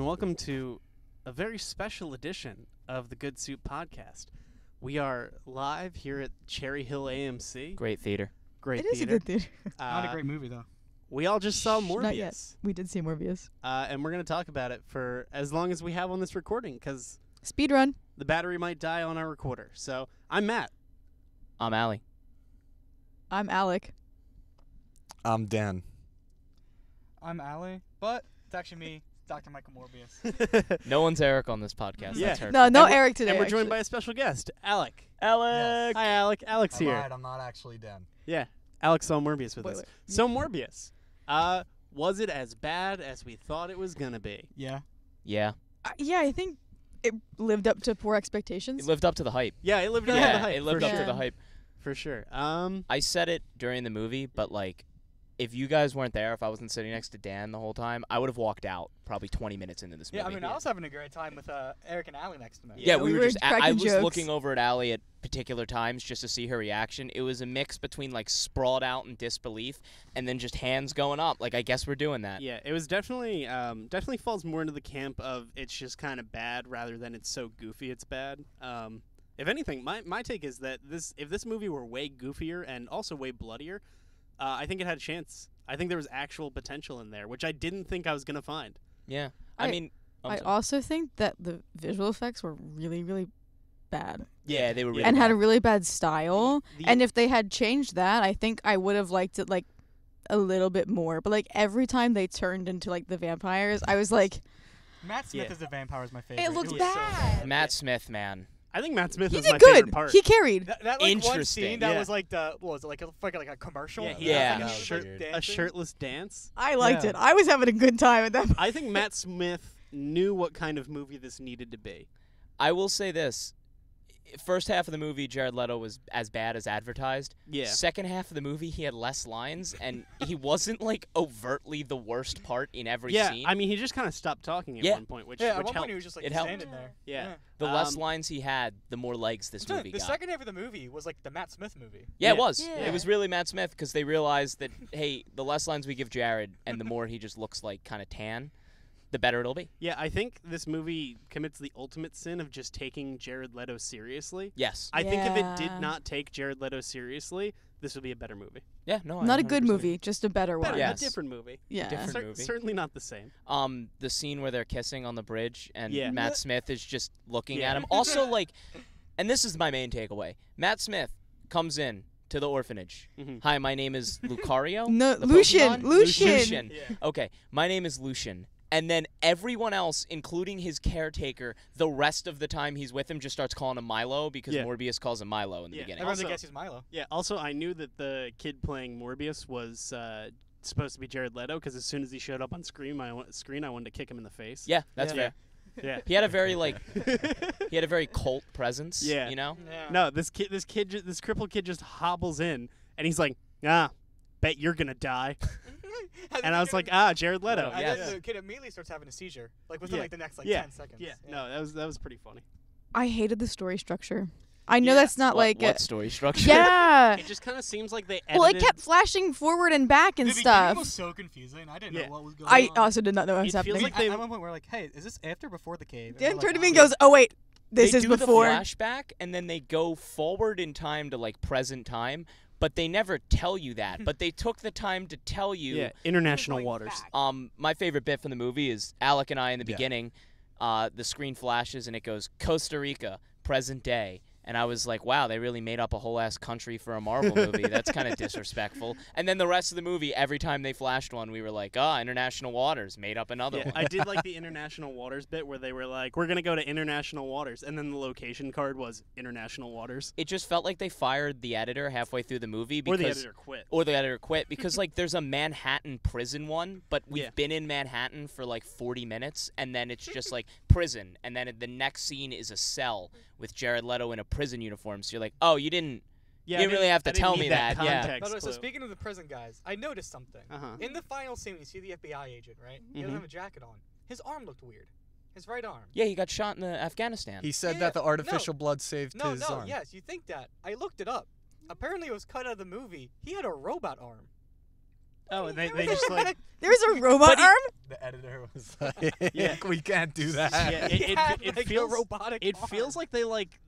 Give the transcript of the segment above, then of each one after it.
and welcome to a very special edition of the Good Soup Podcast. We are live here at Cherry Hill AMC. Great theater. Great It is a good theater. Not a great movie, though. We all just saw Morbius. Not yet. We did see Morbius. And we're going to talk about it for as long as we have on this recording, because Speed run. the battery might die on our recorder. So, I'm Matt. I'm Allie. I'm Alec. I'm Dan. I'm Allie, but it's actually me, Dr. Michael Morbius. No one's Eric on this podcast. Yeah. That's her. No, no And Eric today. And we're joined actually. by a special guest, Alec. Alec. Hi, Alec. Alec's I here. lied, I'm not actually Dan. Yeah, Alex saw Morbius with us. Spoiler. So, Morbius. Was it as bad as we thought it was going to be? Yeah. Yeah. Yeah, I think it lived up to poor expectations. It lived up to the hype. Yeah, it lived up to Yeah, the hype. it lived for up sure. to the hype. For sure. I said it during the movie, but like, if you guys weren't there, if I wasn't sitting next to Dan the whole time, I would have walked out probably 20 minutes into this movie. Yeah, I mean, I was having a great time with Eric and Allie next to me. Yeah, Yeah, we we were were just. I cracking was jokes. looking over at Allie at particular times just to see her reaction. It was a mix between like sprawled out in disbelief and then just hands going up. Like, I guess we're doing that. Yeah, it was definitely falls more into the camp of it's just kind of bad rather than it's so goofy it's bad. If anything, my take is that if this movie were way goofier and also way bloodier, I think it had a chance. I think there was actual potential in there, which I didn't think I was going to find. Yeah. I also think that the visual effects were really, really bad. Yeah, they were really and had bad. a really bad style. The- And if they had changed that, I think I would have liked it like a little bit more. But like every time they turned into like the vampires, I was like, Matt Smith Yeah. as the vampire is my favorite. it looks was so bad. Matt Smith, man. I think Matt Smith He was my did favorite good. part. He carried. That like one Interesting. scene that Yeah. was like what was it, like a commercial? Yeah, he Yeah. had That like was a, weird. a shirtless dance. I liked Yeah. it. I was having a good time at that point. I think Matt Smith knew what kind of movie this needed to be. I will say this. First half of the movie, Jared Leto was as bad as advertised. Yeah. Second half of the movie, he had less lines, and he wasn't, like, overtly the worst part in every Yeah, scene. I mean, he just kind of stopped talking at Yeah. one point, which Yeah, at which one helped. point he was just like It helped. standing there. Yeah. the less um, lines he had, the more legs this So movie the got. second half of the movie was like the Matt Smith movie. Yeah, Yeah. it was. Yeah. It was really Matt Smith, because they realized that, hey, the less lines we give Jared, and the more he just looks like kind of tan, the better it'll be. Yeah, I think this movie commits the ultimate sin of just taking Jared Leto seriously. Yes. I think if it did Yeah. not take Jared Leto seriously, this would be a better movie. Yeah, no, Not a 100% good agree. movie, just a better one. Better, Yes. a different movie. Yeah. Different movie. Certainly not the same. The scene where they're kissing on the bridge and Yeah. Matt Smith is just looking Yeah. at him. Also, like, and this is my main takeaway. Matt Smith comes in to the orphanage. Mhm. Hi, my name is Lucario. No, The Lucian. Pokemon? Lucian. Lucian. Yeah. Okay, my name is Lucian. And then everyone else, including his caretaker, the rest of the time he's with him, just starts calling him Milo because Yeah. Morbius calls him Milo in the Yeah. beginning. Everyone's Also- like, he's Milo. Yeah, also, I knew that the kid playing Morbius was supposed to be Jared Leto because as soon as he showed up on screen, I wanted to kick him in the face. Yeah, that's Yeah. fair. Yeah. He had a very he had a very cult presence. Yeah. You know. Yeah. No, this crippled kid just hobbles in, and he's like, bet you're going to die. And I was like, Jared Leto. Leto, And yes. then the kid immediately starts having a seizure, like within Yeah. like the next like Yeah. 10 seconds. Yeah, no, that was pretty funny. I hated the story structure. I know Yeah. that's not like what story structure? yeah. It just kind of seems like they Well, it edited. kept flashing forward and back and The beginning stuff. was so confusing. I didn't Yeah. know what was going I on. also did not know what was It feels happening. like they- At one point, we're like, hey, is this after or before the cave? Dan we're turned to like, me and "Oh." goes, "Oh wait, this they is do before." the flashback and then they go forward in time to like present time, but they never tell you that. But they took the time to tell you. Yeah, international Going waters. back. My favorite bit from the movie is Alec and I in the Yeah. beginning. The screen flashes and it goes Costa Rica, present day. And I was like, wow, they really made up a whole ass country for a Marvel movie. That's kind of disrespectful. And then the rest of the movie, every time they flashed one, we were like, international waters, made up another Yeah, one. I did like the international waters bit where they were like, we're going to go to international waters. And then the location card was international waters. It just felt like they fired the editor halfway through the movie Or because the editor quit. Or the editor quit because like there's a Manhattan prison one, but we've Yeah. been in Manhattan for like 40 minutes, and then it's just like prison, and then the next scene is a cell with Jared Leto in a prison uniform. So you're like, oh, you didn't Yeah, You I didn't really have to I didn't tell need me that, yeah. context By the way, so clue. speaking of the prison guys, I noticed something. Uh-huh. In the final scene, you see the FBI agent, right? He Mhm. doesn't have a jacket on. His arm looked weird. His right arm. Yeah, he got shot in Afghanistan. He said Yeah, that the no. artificial blood saved No, his no, arm. yes, you think that. I looked it up. Apparently, it was cut out of the movie. He had a robot arm. Oh, they just like There's a robot arm? The editor was like, Yeah. we can't do that. yeah, it like feels a robotic. it arm. feels like they like.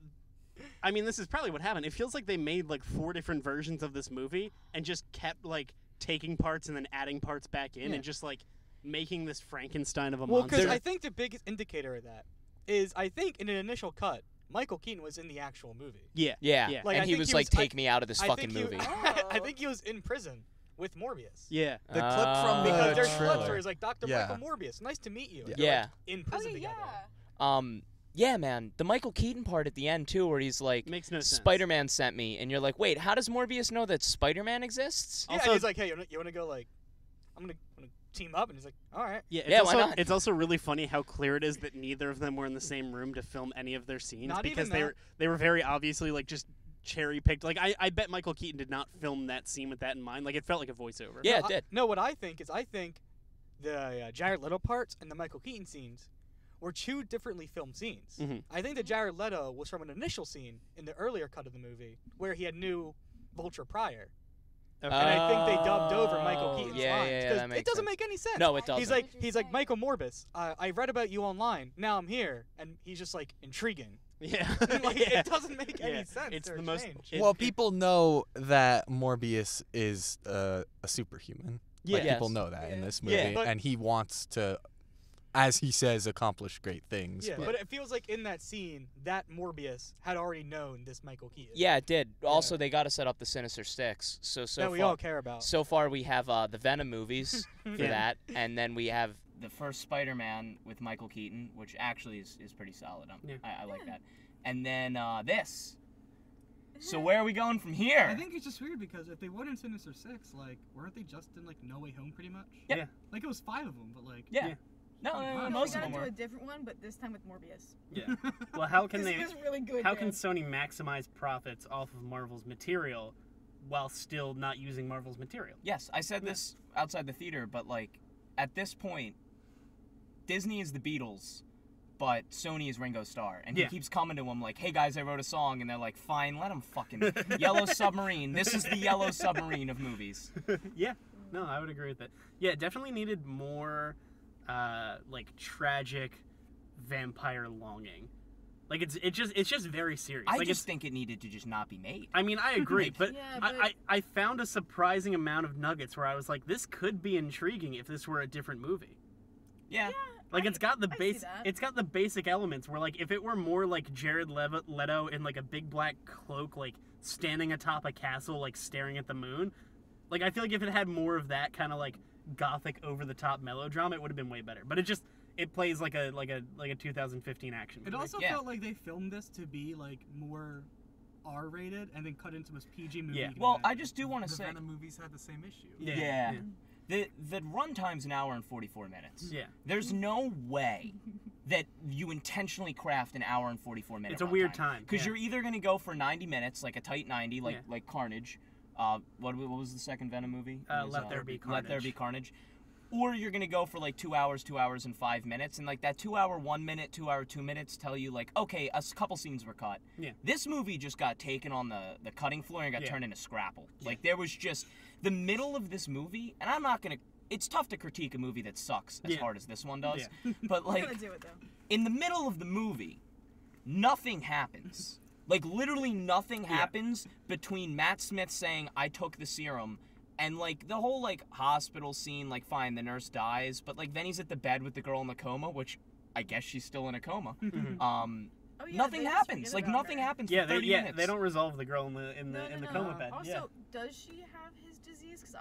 I mean, this is probably what happened. It feels like they made like 4 different versions of this movie and just kept like taking parts and then adding parts back in Yeah. and just like making this Frankenstein of a Well, monster. because I think the biggest indicator of that is I think in an initial cut, Michael Keaton was in the actual movie. yeah. Yeah. Yeah. Like, And I he think was he like, was- take me out of this I fucking think movie. I think he was in prison with Morbius. Yeah. The clip from the Because there's trailer. clips where he's like, Dr. Yeah. Michael Morbius, nice to meet you. And Yeah. they're, like, in prison together. Yeah, man. The Michael Keaton part at the end too, where he's like, Makes no sense. Spider-Man sent me, and you're like, wait, how does Morbius know that Spider-Man exists? Yeah, Also- and he's like, hey, you want to go like, I'm gonna team up, and he's like, all right. Yeah, it's Yeah, also, why not? It's also really funny how clear it is that neither of them were in the same room to film any of their scenes Not because even they were very obviously like just cherry picked. Like I bet Michael Keaton did not film that scene with that in mind. Like it felt like a voiceover. Yeah, No, it did. No, what I think is the Jared Leto parts and the Michael Keaton scenes were 2 differently filmed scenes. Mhm. I think the Jared Leto was from an initial scene in the earlier cut of the movie where he had knew Vulture prior. Okay. And I think they dubbed over Michael Oh, Keaton's yeah, lines. yeah, 'Cause that makes it doesn't sense. make any sense. No, it doesn't. He's like Michael Morbius. I read about you online. Now I'm here, and he's just like intriguing. yeah. Like Yeah. it doesn't make Yeah. any sense. It's or the most- change. it- Well, it- people know that Morbius is a superhuman. Yeah. Like, people Yes. know that in Yeah. this movie, Yeah. But- and he wants to, as he says, accomplish great things. Yeah, but it feels like in that scene, that Morbius had already known this Michael Keaton. Yeah, it did. Also, they got to set up the Sinister Six. So that we far, all care about. so far we have the Venom movies for Yeah. that, and then we have the first Spider-Man with Michael Keaton, which actually is pretty solid. Yeah. I like that. And then this. So where are we going from here? I think it's just weird because if they weren't in Sinister Six, like, weren't they just in like No Way Home pretty much? Yep. Yeah. Like it was 5 of them, but like. yeah. Yeah. No, No, most we of them gotta do were. a different one, but this time with Morbius. Yeah. Well, how can This they? is really good. How can Dan. Sony maximize profits off of Marvel's material while still not using Marvel's material? Yes, I said this outside the theater, but like at this point, Disney is the Beatles, but Sony is Ringo Starr, and Yeah. he keeps coming to him like, "Hey guys, I wrote a song," and they're like, "Fine, let him fucking Yellow Submarine. This is the Yellow Submarine of movies." Yeah. No, I would agree with that. Yeah, it definitely needed more, like tragic vampire longing. Like it's just very serious. I like just think it needed to just not be made. I mean, I agree, but, Yeah, I found a surprising amount of nuggets where I was like, this could be intriguing if this were a different movie. Yeah. Like it's got the I see base, that. it's got the basic elements where like if it were more like Jared Leto in like a big black cloak, like standing atop a castle, like staring at the moon, like I feel like if it had more of that kind of like gothic over the top melodrama, it would have been way better. But it plays like a 2015 action movie. It also Yeah. felt like they filmed this to be like more R-rated and then cut into this PG movie. Yeah. you can Well, I imagine. just do want to The say, Venom movies had the same issue. yeah. The runtime's an hour and 44 minutes. Yeah. There's no way that you intentionally craft an hour and 44 minutes. It's a weird time. Because Yeah. you're either going to go for 90 minutes, like a tight 90, like Yeah. like Carnage. What was the second Venom movie? It was, Let There Be Let There Carnage. Be Carnage. Or you're going to go for like 2 hours and 5 minutes. And like that 2 hour 1 minute, 2 hour 2 minutes tell you like, okay, couple scenes were cut. Yeah. This movie just got taken on the cutting floor and got Yeah. turned into Scrapple. Like there was just the middle of this movie, and I'm not going to. It's tough to critique a movie that sucks as Yeah. hard as this one does. Yeah. But We're like gonna do it though. in the middle of the movie, nothing happens. Like literally nothing happens between Matt Smith saying I took the serum and like the whole like hospital scene, like fine, the nurse dies, but like then he's at the bed with the girl in the coma, which I guess she's still in a coma. Oh, yeah, Nothing they just happens. forget Like about nothing her. happens Yeah, for they 30 minutes. they don't resolve the girl in the coma No. bed. Also, Yeah. does she have his disease? Because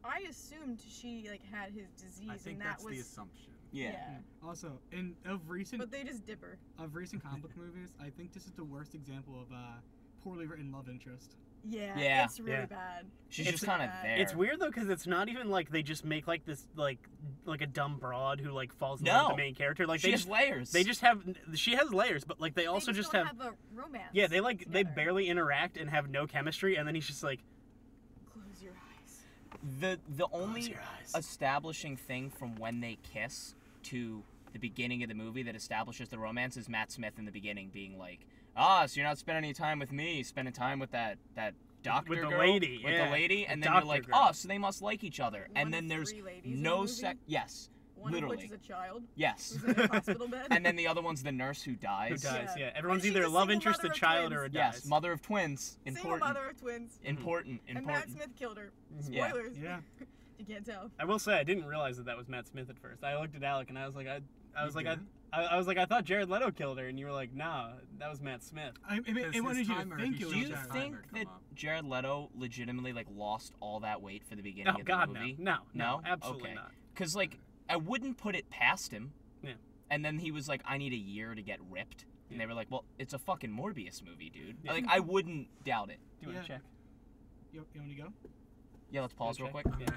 I assumed she like had his disease, I think and that that's was the assumption. Yeah. Also, of recent But they just dip her. comic book movies, I think this is the worst example of poorly written love interest. Yeah, Yeah. it's really Yeah. bad. She's It's just kind of bad. there. It's weird though because it's not even like they just make like this like a dumb broad who like falls in love with No. the main character. Like She they has just layers. they just have she has layers, but like they also They just don't have a romance. yeah they like they together. barely interact and have no chemistry, and then he's just like Close your eyes. the only your eyes. establishing thing from when they kiss to the beginning of the movie that establishes the romance is Matt Smith in the beginning being like, so you're not spending any time with me, spending time with that doctor With the girl, lady, with yeah. the lady, and The then you're doctor like, girl. oh, so they must like each other. One And then of there's 3 ladies in the no movie, yes, One literally. of which is a child Yes. who's in a hospital bed. And then the other one's the nurse who dies. Who dies? Yeah. Yeah, everyone's she's either a a love single interest, a mother of child, twins. or a Yes, dies. mother of twins. Single Important. mother of twins. Important. And Matt Important. Smith killed her. Yeah. Spoilers. Yeah. You can't tell. I will say I didn't realize that was Matt Smith at first. I looked at Alec and I was like, I was You like, didn't? I was like, I thought Jared Leto killed her, and you were like, nah, that was Matt Smith. It wanted you to think it Do was you Jared. think come that up. Jared Leto legitimately like lost all that weight for the beginning Oh of God, the movie? no, No? absolutely Okay. not. Because like I wouldn't put it past him. Yeah. And then he was like, I need a year to get ripped. And they were like, well, it's a fucking Morbius movie, dude. Yeah. Like I wouldn't doubt it. Do you want to Yeah. check? You want to go? Yeah, let's pause real check? quick. Yeah.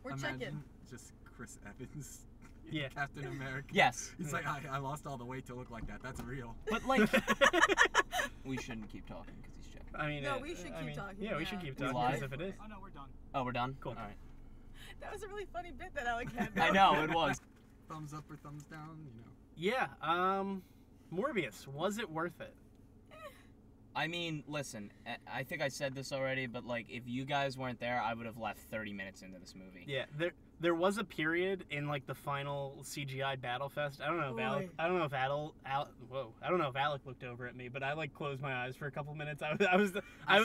We're Imagine checking. just Chris Evans. in Yeah. Captain America. Yes. He's like, I lost all the weight to look like that. That's real. But like we shouldn't keep talking because he's checking. I mean, No, we should keep talking, Yeah, we yeah. should keep We talking live? as if it is. Oh no, we're done. Oh, we're done? Cool. All right. That was a really funny bit that Alec had. I know, it was. Thumbs up or thumbs down, you know. Yeah. Morbius, was it worth it? I mean, listen, I think I said this already, but like if you guys weren't there, I would have left 30 minutes into this movie. Yeah. There was a period in like the final CGI battle fest. I don't know if Alec. Oy. I don't know if I don't know if Alec looked over at me, but I like closed my eyes for a couple minutes. I was.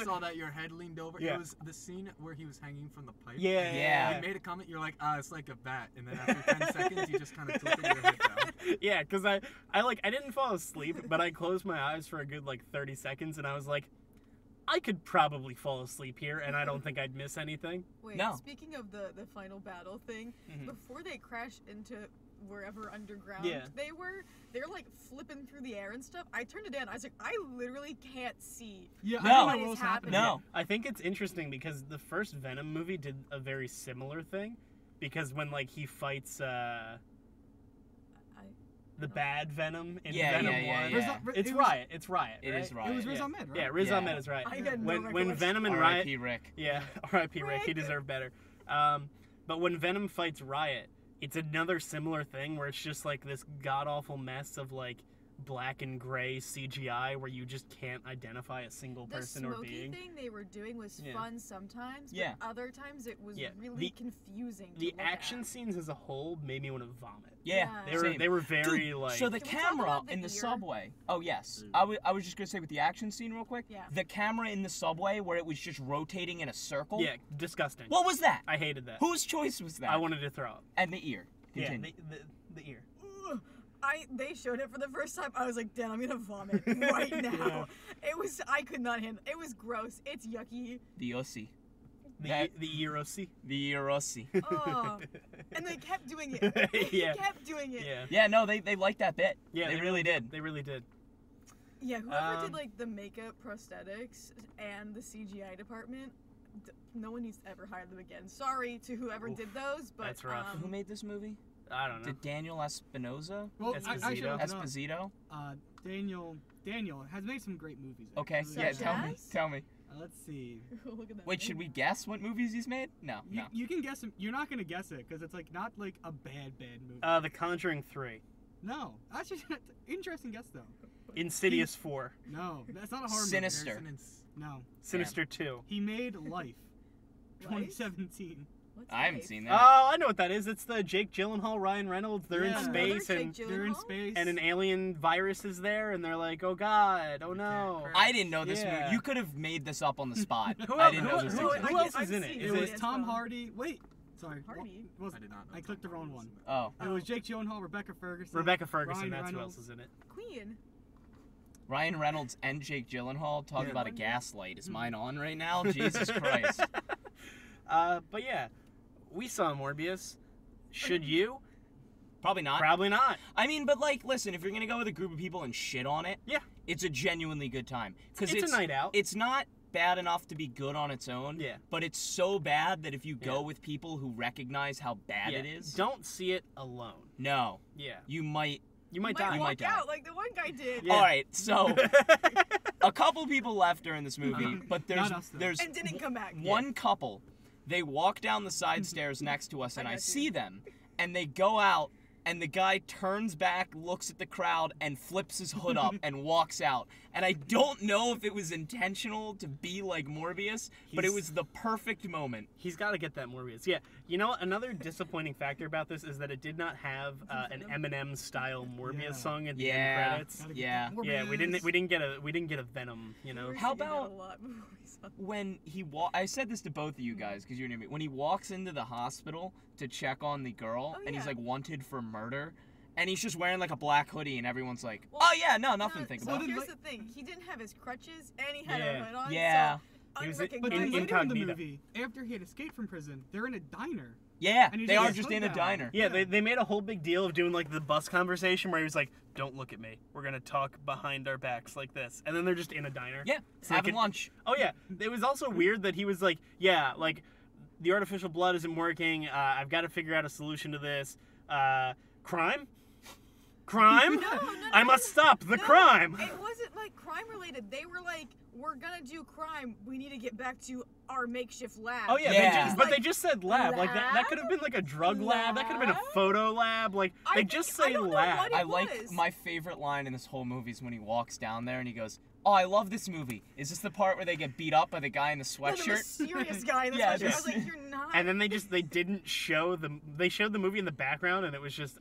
saw that your head leaned over. Yeah. It was the scene where he was hanging from the pipe. Yeah. You made a comment. You're like, it's like a bat, and then after 10 seconds, you just kind of tilted your head down. Yeah, because I didn't fall asleep, but I closed my eyes for a good like 30 seconds, and I was like, I could probably fall asleep here, and I don't think I'd miss anything. Wait, No. speaking of the final battle thing, Mhm. before they crash into wherever underground Yeah. they're like flipping through the air and stuff. I turned it down. I was like, I literally can't see. Yeah, No. I don't know What what is was happening. No. I think it's interesting because the first Venom movie did a very similar thing, because when like he fights the bad Venom in Yeah, Venom yeah, 1. yeah. It's it was- Riot. It's Riot. It right? is Riot. It was Riz Yeah. Ahmed, right? Yeah, Riz Yeah. Ahmed is Riot. I had no When recollection. Venom and Riot. R.I.P. Rick. Yeah, R.I.P. Rick. He Rick. deserved better. But when Venom fights Riot, it's another similar thing where it's just like this god awful mess of like black and gray CGI where you just can't identify a single The person or smoky being. thing they were doing was Yeah. fun sometimes, but Yeah. other times it was Yeah. really confusing. The to look action at. scenes as a whole made me want to vomit. Yeah. Yeah. Same. They were very Dude, like. so the Can we talk camera about the in the ear? subway. Oh yes, Mm. I was just gonna say with the action scene real quick. Yeah. The camera in the subway where it was just rotating in a circle. Yeah, disgusting. What was that? I hated that. Whose choice was that? I wanted to throw up. And the ear. Continue. Yeah, the ear. Ugh. They showed it for the first time. I was like, damn, I'm gonna vomit right now. I could not handle. It was gross. It's yucky. The Yossi. The Erosi. The Yossi. Oh. And they kept doing it. They Yeah. kept doing it. Yeah. Yeah, no, they liked that bit. Yeah, they really did. They really did. Yeah, whoever did Um, like the makeup, prosthetics, and the CGI department, no one needs to ever hire them again. Sorry to whoever Oof, did those, but that's rough. Who made this movie? I don't know. Did Daniel Espinosa? Well, I Esposito. should look it up. Esposito? Daniel has made some great movies. Okay, actually. yeah, Such tell as? me. Let's see. Look at that. Wait, should we guess what movies he's made? No, no. You can guess him. You're not gonna guess it because it's like not like a bad movie. The Conjuring 3. No, actually, interesting guess though. Insidious 4. No, that's not a horror Sinister. movie. No, Sinister 2. he made Life, Life? 2017. What's I haven't Life? seen Oh, that. I know what that is. It's the Jake Gyllenhaal, Ryan Reynolds. They're Yeah. in Another space Jake and They're in Gyllenhaal? space. an alien virus is there, and they're like, "Oh God, oh no." I didn't know this Yeah. movie. You could have made this up on the spot. Who I else- didn't who- know this who- existed. who else is in it? I've Is It seen was it Tom Tom Hardy. Wait, sorry. Hardy? Was, I did not know. I clicked the wrong one. Oh, It was Jake Gyllenhaal, Rebecca Ferguson. Rebecca Ferguson. Ryan That's Reynolds. who else is in it. Queen. Ryan Reynolds and Jake Gyllenhaal. Talk Yeah. about a gaslight. Is mine on right now? Jesus Christ. But yeah, we saw Morbius. Should you? Probably not. Probably not. I mean, but like, listen, if you're gonna go with a group of people and shit on it, Yeah. it's a genuinely good time. Because It's a night out. It's not bad enough to be good on its own. Yeah. But it's so bad that if you go Yeah. with people who recognize how bad Yeah. it is, Don't see it alone. no, Yeah. you might. You might might die. walk might die. out like the one guy did. Yeah. All right, so a couple people left during this movie, but Not us, though. there's And didn't come back. one couple. They walk down the side stairs next to us, and I I got see you. them, and they go out and the guy turns back, looks at the crowd, and flips his hood up and walks out. And I don't know if it was intentional to be like Morbius, but it was the perfect moment. He's got to get that Morbius. Yeah. You know what? Another disappointing factor about this is that it did not have an Eminem style Morbius song at the end credits. Yeah. Yeah, we didn't get a Venom, you know. How about when he I said this to both of you guys because you're near me. When he walks into the hospital to check on the girl and he's like wanted for murder, and he's just wearing like a black hoodie and everyone's like, Well, oh yeah, no, nothing to think about. So here's the thing: he didn't have his crutches and he had Yeah. a hood on. Yeah. So He was But then unrecognizable. later in the incognito. movie, after he had escaped from prison, they're in a diner. Yeah, And he they just are gets just hood in a down. diner. Yeah, they made a whole big deal of doing like the bus conversation where he was like, "Don't look at me. We're gonna talk behind our backs like this," and then they're just in a diner. Yeah, So they having could- lunch. Oh yeah, it was also weird that he was like, "Yeah, like the artificial blood isn't working. I've got to figure out a solution to this. Crime? Crime? No, I must stop the crime." It wasn't like crime related. They were like, "We're gonna do crime. We need to get back to our makeshift lab." Oh yeah, Yeah. but they just said lab. Like that could have been like a drug lab. That could have been a Lab? photo lab. Like I they think- just I say don't know lab. what it I like was. my favorite line in this whole movie is when he walks down there and he goes, "Oh, I love this movie. Is this the part where they get beat up by the guy in the No, the sweatshirt?" mysterious guy in the Yeah, sweatshirt. I was like, "You're not." And then they didn't show they showed the movie in the background, and it was just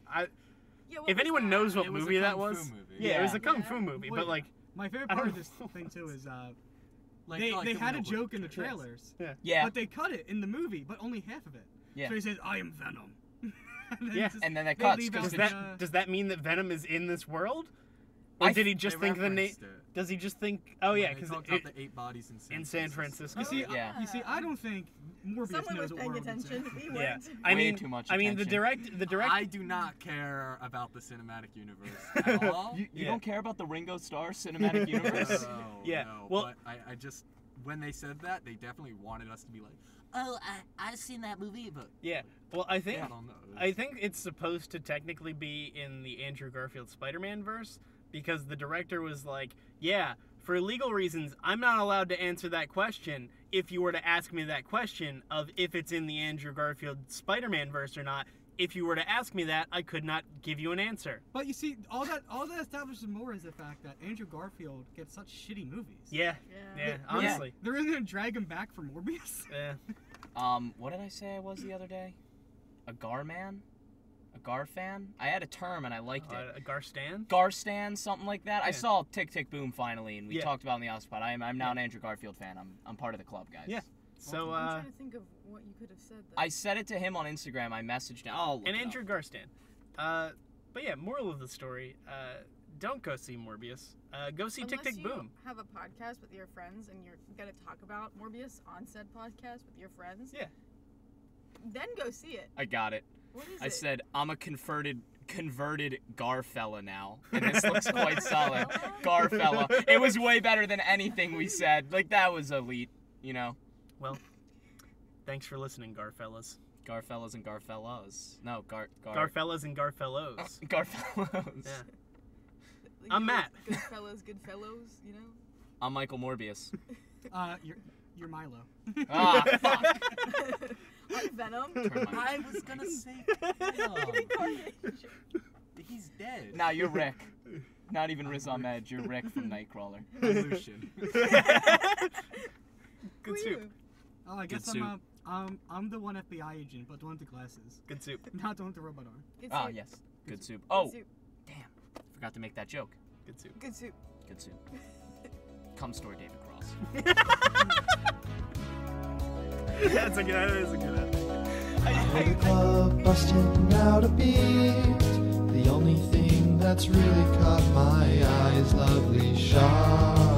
Yeah, what if was anyone that? knows what It was a movie that kung fu was, movie. yeah, it was Yeah. a kung Yeah. fu movie. Wait, But like, My favorite I part don't of this know. thing too is Like, they like they the had a middle joke in the picture. trailers, Yeah, but they cut it in the movie, but only half of it. Yeah. So he says, "I am Venom." And then Yeah. just- and then that they cuts leave because out does the, that does that mean that Venom is in this world, or I did he just They think the name? referenced it. Does he just think? Oh yeah, When they because talked about the 8 bodies in San Francisco. You see, Yeah. you see, I don't think Morbius Someone knows was what paying world it's in. attention. We Yeah, weren't. I Way mean, too much I mean the attention. direct. I do not care about the cinematic universe at all. You Yeah. don't care about the Ringo Starr cinematic universe? No, Yeah, no, well- but I just when they said that, they definitely wanted us to be like, "Oh, I've seen that movie," but Yeah. Well, I think yeah, I don't know. I think it's supposed to technically be in the Andrew Garfield Spider-Man verse because the director was like, "Yeah, for legal reasons, I'm not allowed to answer that question. If you were to ask me that question of if it's in the Andrew Garfield Spider-Man verse or not, if you were to ask me that, I could not give you an answer." But you see, all that establishes more is the fact that Andrew Garfield gets such shitty movies. Yeah. Yeah. Yeah. Honestly. They're really gonna drag him back for Morbius. Yeah. What did I say I was the other day? A Gar man? A Gar fan? I had a term and I liked it. A Garstan? Gar stan, something like that. I Yeah. saw Tick Tick Boom finally, and we Yeah. talked about it in the Ospot. I'm now an Andrew Garfield fan. I'm part of the club, guys. Yeah. So I'm trying to think of what you could have said. I said it to him on Instagram. I messaged him. Oh, and Andrew Garstan. But yeah, moral of the story, don't go see Morbius. Go see Tick Tick Boom. Have a podcast with your friends and you're gonna talk about Morbius on said podcast with your friends. Yeah. Then go see it. I got it. What is I it? said I'm a converted Gar fella now, and this looks quite solid. Gar fella. It was way better than anything we said. Like that was elite, you know. Well, thanks for listening, Garfellas. Garfellas and Garfellas. No, Garfellas and Garfellos. Garfellos. Yeah. You I'm know, Matt. Good fellows, good fellows. You know. I'm Michael Morbius. You're Milo. Ah, fuck. I'm Venom. Turn my- I was gonna say, he's dead. Nah, you're Rick. Not even Riz Ahmed. You're Rick from Nightcrawler. Lucian. Who Good are soup. you? Oh, I guess soup. I'm the one FBI agent, but the one with the glasses, Good soup. not the one with the robot arm. Good Ah, soup. yes. Good soup. Good Oh, soup. damn. Forgot to make that joke. Good soup. Good soup. Good soup. Come store David Cross. That is a good The club busting out a beat. The only thing that's really caught my eye is lovely shot.